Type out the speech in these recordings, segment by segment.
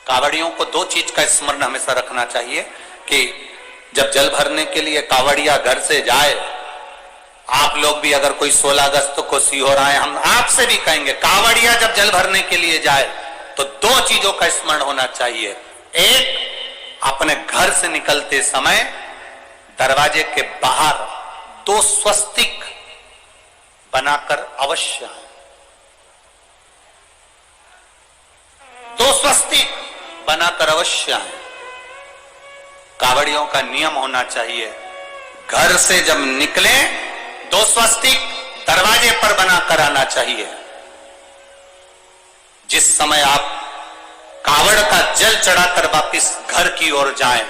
कावड़ियों को दो चीज का स्मरण हमेशा रखना चाहिए कि जब जल भरने के लिए कावड़िया घर से जाए, आप लोग भी अगर कोई 16 अगस्त को सीहोर आए, हम आपसे भी कहेंगे कावड़िया जब जल भरने के लिए जाए तो दो चीजों का स्मरण होना चाहिए। एक, अपने घर से निकलते समय दरवाजे के बाहर दो स्वस्तिक बनाकर अवश्य आए। दो स्वस्तिक बनाकर अवश्य आए। कावड़ियों का नियम होना चाहिए, घर से जब निकले दो स्वस्तिक दरवाजे पर बनाकर आना चाहिए। जिस समय आप कावड़ का जल चढ़ाकर वापिस घर की ओर जाएं,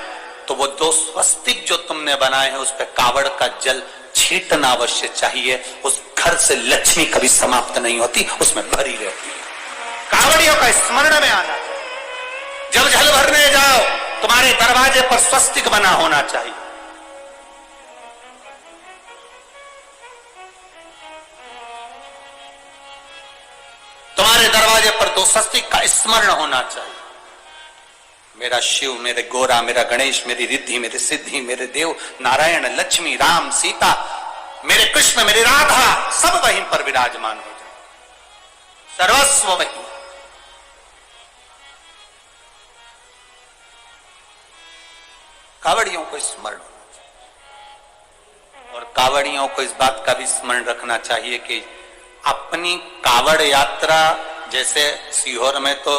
तो वो दो स्वस्तिक जो तुमने बनाए हैं उस पर कावड़ का जल छींटना अवश्य चाहिए। उस घर से लक्ष्मी कभी समाप्त नहीं होती, उसमें भरी रहती है। कावड़ियों का स्मरण में आना चाहिए। जब जल भरने जाओ तुम्हारे दरवाजे पर स्वस्तिक बना होना चाहिए। तुम्हारे दरवाजे पर दो स्वस्तिक का स्मरण होना चाहिए। मेरा शिव, मेरे गोरा, मेरा गणेश, मेरी रिद्धि, मेरी सिद्धि, मेरे देव नारायण, लक्ष्मी, राम, सीता, मेरे कृष्ण, मेरी राधा, सब वहीं पर विराजमान हो जाए। सर्वस्व वही। कावड़ियों को स्मरण होना चाहिए। और कावड़ियों को इस बात का भी स्मरण रखना चाहिए कि अपनी कावड़ यात्रा, जैसे सीहोर में तो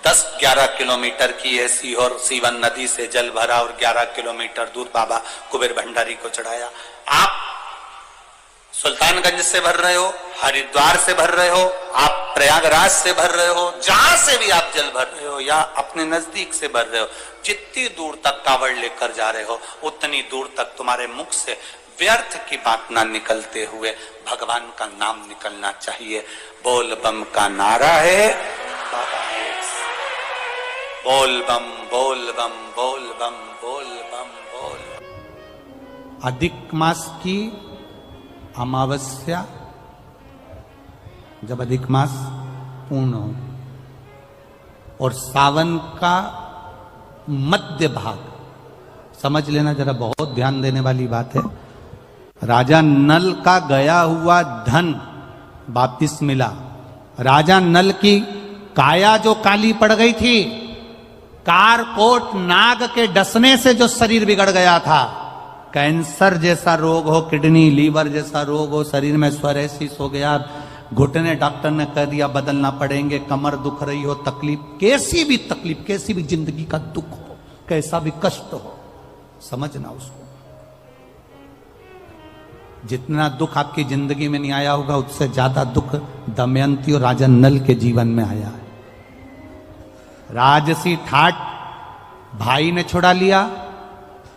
10-11 किलोमीटर की है, सीहोर सीवन नदी से जल भरा और 11 किलोमीटर दूर बाबा कुबेर भंडारी को चढ़ाया। आप सुल्तानगंज से भर रहे हो, हरिद्वार से भर रहे हो, आप प्रयागराज से भर रहे हो, जहां से भी आप जल भर रहे हो या अपने नजदीक से भर रहे हो, जितनी दूर तक कावड़ लेकर जा रहे हो उतनी दूर तक तुम्हारे मुख से व्यर्थ की बात ना निकलते हुए भगवान का नाम निकलना चाहिए। बोल बम का नारा है, बोल बम, बोल बम, बोल बम, बोल बम, बोल। अधिक मास की अमावस्या, जब अधिक मास पूर्ण हो, और सावन का मध्य भाग, समझ लेना जरा, बहुत ध्यान देने वाली बात है। राजा नल का गया हुआ धन वापिस मिला। राजा नल की काया जो काली पड़ गई थी, कारकोट नाग के डसने से जो शरीर बिगड़ गया था, कैंसर जैसा रोग हो, किडनी लीवर जैसा रोग हो, शरीर में स्वरेसिस हो गया, घुटने डॉक्टर ने कह दिया बदलना पड़ेंगे, कमर दुख रही हो, तकलीफ, कैसी भी तकलीफ, कैसी भी जिंदगी का दुख हो, कैसा भी कष्ट हो, समझना उसको। जितना दुख आपकी जिंदगी में नहीं आया होगा उससे ज्यादा दुख दमयंती और राजा नल के जीवन में आया है। राजसी ठाट भाई ने छुड़ा लिया,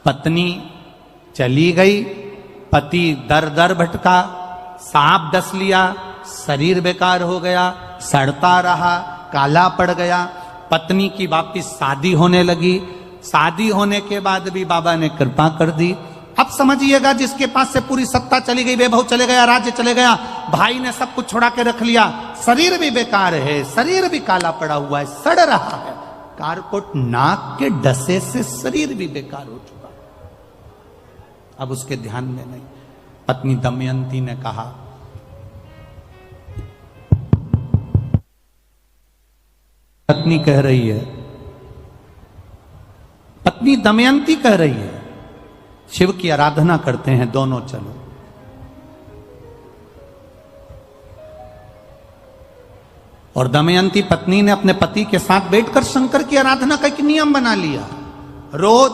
पत्नी चली गई, पति दर दर भटका, सांप डस लिया, शरीर बेकार हो गया, सड़ता रहा, काला पड़ गया। पत्नी की वापिस शादी होने लगी। शादी होने के बाद भी बाबा ने कृपा कर दी। अब समझिएगा, जिसके पास से पूरी सत्ता चली गई, वैभव चले गया, राज्य चले गया, भाई ने सब कुछ छुड़ा के रख लिया, शरीर भी बेकार है, शरीर भी काला पड़ा हुआ है, सड़ रहा है, कारकोट नाक के डसे से शरीर भी बेकार हो चुका। अब उसके ध्यान में नहीं। पत्नी दमयंती ने कहा, पत्नी कह रही है, पत्नी दमयंती कह रही है, शिव की आराधना करते हैं दोनों, चलो। और दमयंती पत्नी ने अपने पति के साथ बैठकर शंकर की आराधना का एक नियम बना लिया। रोज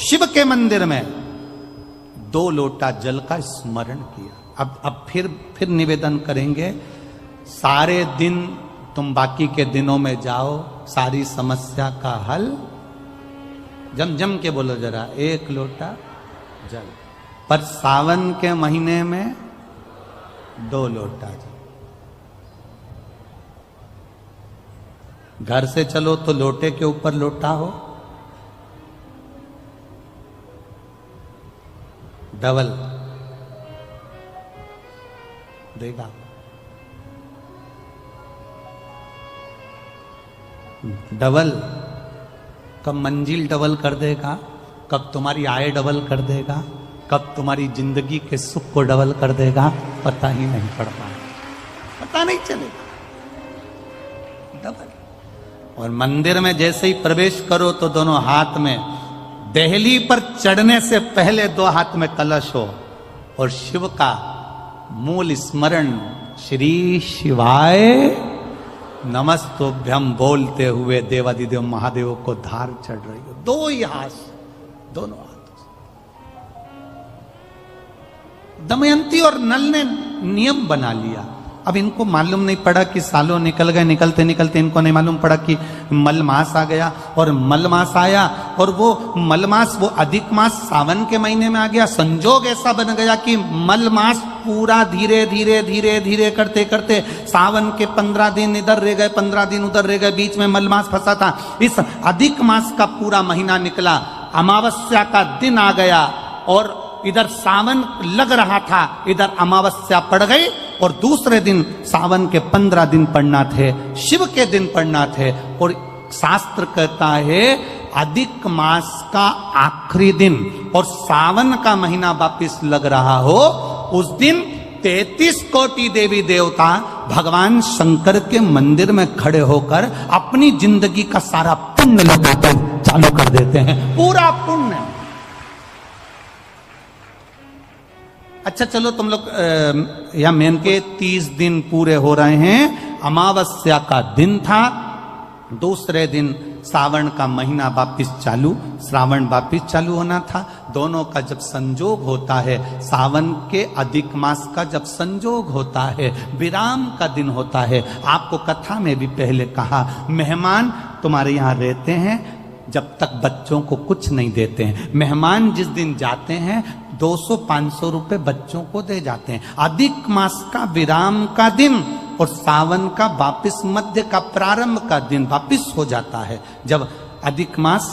शिव के मंदिर में 2 लोटा जल का स्मरण किया। अब फिर निवेदन करेंगे, सारे दिन तुम बाकी के दिनों में जाओ, सारी समस्या का हल, जम जम के बोलो जरा, 1 लोटा जल, पर सावन के महीने में 2 लोटा जल। घर से चलो तो लोटे के ऊपर लोटा हो, डबल देगा। डबल, कब मंजिल डबल कर देगा, कब तुम्हारी आय डबल कर देगा, कब तुम्हारी जिंदगी के सुख को डबल कर देगा, पता ही नहीं पड़ पाएगा, पता नहीं चलेगा। डबल। और मंदिर में जैसे ही प्रवेश करो तो दोनों हाथ में, देहली पर चढ़ने से पहले 2 हाथ में कलश हो और शिव का मूल स्मरण श्री शिवाय नमस्तुभ्यम बोलते हुए देवादिदेव महादेव को धार चढ़ रही हो, 2 ही हाथ, दोनों हाथों से। दमयंती और नल ने नियम बना लिया। अब इनको मालूम नहीं पड़ा कि सालों निकल गए, निकलते निकलते इनको नहीं मालूम पड़ा कि मलमास आ गया। और मलमास आया और वो मलमास, वो अधिक मास सावन के महीने में आ गया। संजोग ऐसा बन गया कि मलमास पूरा धीरे धीरे धीरे धीरे करते करते सावन के 15 दिन इधर रह गए, 15 दिन उधर रह गए, बीच में मलमास फंसा था। इस अधिक मास का पूरा महीना निकला, अमावस्या का दिन आ गया और इधर सावन लग रहा था, इधर अमावस्या पड़ गई और दूसरे दिन सावन के 15 दिन पड़ना थे, शिव के दिन पड़ना थे। और शास्त्र कहता है अधिक मास का आखिरी दिन और सावन का महीना वापिस लग रहा हो, उस दिन 33 कोटि देवी देवता भगवान शंकर के मंदिर में खड़े होकर अपनी जिंदगी का सारा पुण्य लौटाते चालू कर देते हैं, पूरा पुण्य। अच्छा चलो तुम लोग या मेन के 30 दिन पूरे हो रहे हैं। अमावस्या का दिन था, दूसरे दिन सावन का महीना वापिस चालू, श्रावण वापिस चालू होना था। दोनों का जब संजोग होता है, सावन के अधिक मास का जब संजोग होता है, विराम का दिन होता है। आपको कथा में भी पहले कहा, मेहमान तुम्हारे यहाँ रहते हैं जब तक बच्चों को कुछ नहीं देते हैं। मेहमान जिस दिन जाते हैं 200-500 रुपए बच्चों को दे जाते हैं। अधिक मास का विराम का दिन और सावन का वापिस मध्य का प्रारंभ का दिन वापिस हो जाता है। जब अधिक मास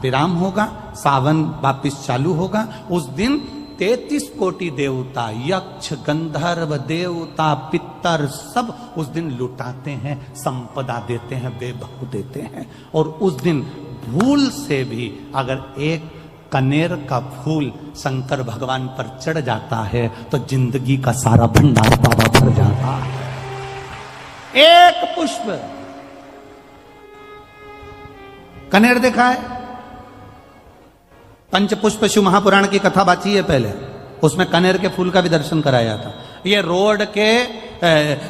विराम होगा, सावन वापिस चालू होगा, उस दिन 33 कोटि देवता, यक्ष, गंधर्व, देवता, पितर सब उस दिन लुटाते हैं, संपदा देते हैं, वैभव देते हैं। और उस दिन भूल से भी अगर एक कनेर का फूल शंकर भगवान पर चढ़ जाता है तो जिंदगी का सारा भंडार बाबा भर जाता है। एक पुष्प, कनेर देखा है? पंचपुष्प शिव महापुराण की कथा बाची है पहले, उसमें कनेर के फूल का भी दर्शन कराया था। ये रोड के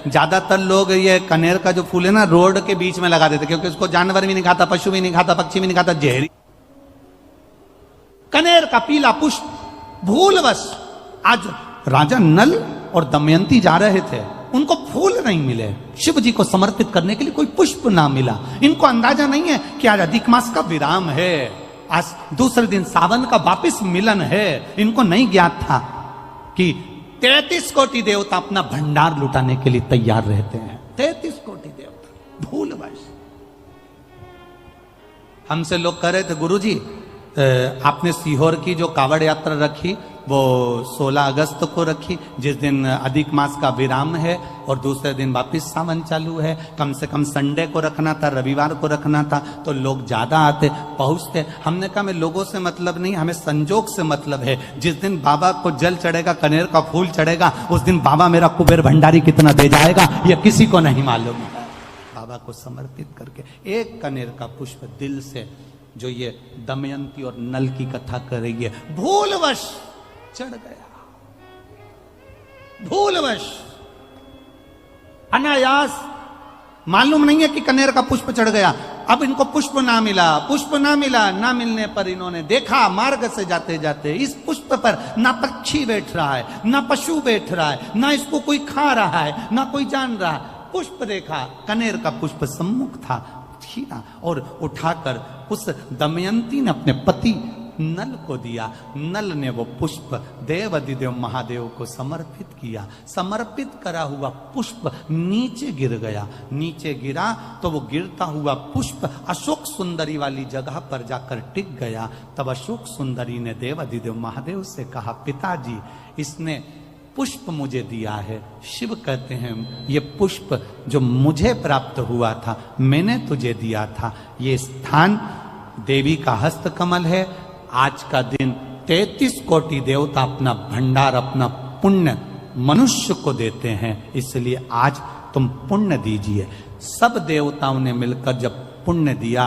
ज्यादातर लोग ये कनेर का जो फूल है ना रोड के बीच में लगा देते, क्योंकि उसको जानवर भी नहीं खाता, पशु भी नहीं खाता, पक्षी भी नहीं खाता, जहरी। कनेर का पीला पुष्प भूलवश, आज राजा नल और दमयंती जा रहे थे, उनको फूल नहीं मिले, शिव जी को समर्पित करने के लिए कोई पुष्प ना मिला। इनको अंदाजा नहीं है कि आज अधिक मास का विराम है, आज दूसरे दिन सावन का वापिस मिलन है। इनको नहीं ज्ञात था कि 33 कोटि देवता अपना भंडार लुटाने के लिए तैयार रहते हैं। 33 कोटि देवता भूलवश। हमसे लोग कह रहे थे गुरुजी आपने सीहोर की जो कावड़ यात्रा रखी वो 16 अगस्त को रखी, जिस दिन अधिक मास का विराम है और दूसरे दिन वापिस सावन चालू है। कम से कम संडे को रखना था, रविवार को रखना था, तो लोग ज्यादा आते पहुंचते। हमने कहा, मैं लोगों से मतलब नहीं, हमें संजोग से मतलब है। जिस दिन बाबा को जल चढ़ेगा, कनेर का फूल चढ़ेगा, उस दिन बाबा मेरा कुबेर भंडारी कितना दे जाएगा ये किसी को नहीं मालूम है। बाबा को समर्पित करके एक कनेर का पुष्प दिल से, जो ये दमयंती और नल की कथा कर रही है, भूलवश चढ़ गया, भूलवश, अनायास, मालूम नहीं है कि कनेर का पुष्प चढ़ गया। अब इनको पुष्प ना मिला, पुष्प ना मिला, ना मिलने पर इन्होंने देखा मार्ग से जाते जाते इस पुष्प पर ना पक्षी बैठ रहा है, ना पशु बैठ रहा है, ना इसको कोई खा रहा है, ना कोई जान रहा है। पुष्प देखा, कनेर का पुष्प सम्मुख था, छीना और उठाकर उस दमयंती ने अपने पति नल को दिया। नल ने वो पुष्प देवादिदेव महादेव को समर्पित किया। समर्पित करा हुआ पुष्प नीचे गिर गया। नीचे गिरा तो वो गिरता हुआ पुष्प अशोक सुंदरी वाली जगह पर जाकर टिक गया। तब अशोक सुंदरी ने देवादिदेव महादेव से कहा, पिताजी इसने पुष्प मुझे दिया है। शिव कहते हैं ये पुष्प जो मुझे प्राप्त हुआ था, मैंने तुझे दिया था। ये स्थान देवी का हस्त कमल है। आज का दिन 33 कोटि देवता अपना भंडार, अपना पुण्य मनुष्य को देते हैं, इसलिए आज तुम पुण्य दीजिए। सब देवताओं ने मिलकर जब पुण्य दिया,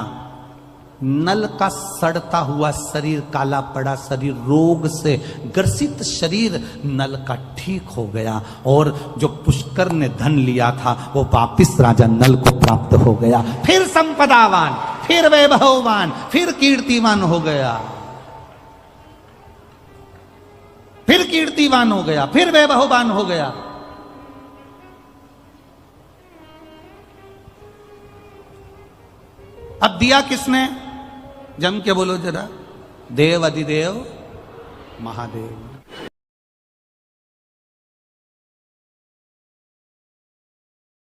नल का सड़ता हुआ शरीर, काला पड़ा शरीर, रोग से ग्रसित शरीर नल का ठीक हो गया, और जो पुष्कर ने धन लिया था वो वापिस राजा नल को प्राप्त हो गया। फिर संपदावान, फिर वैभववान, फिर कीर्तिवान हो गया, फिर कीर्तिवान हो गया, फिर वैभववान हो गया। अब दिया किसने? जम के बोलो जरा, देव अधिदेव महादेव।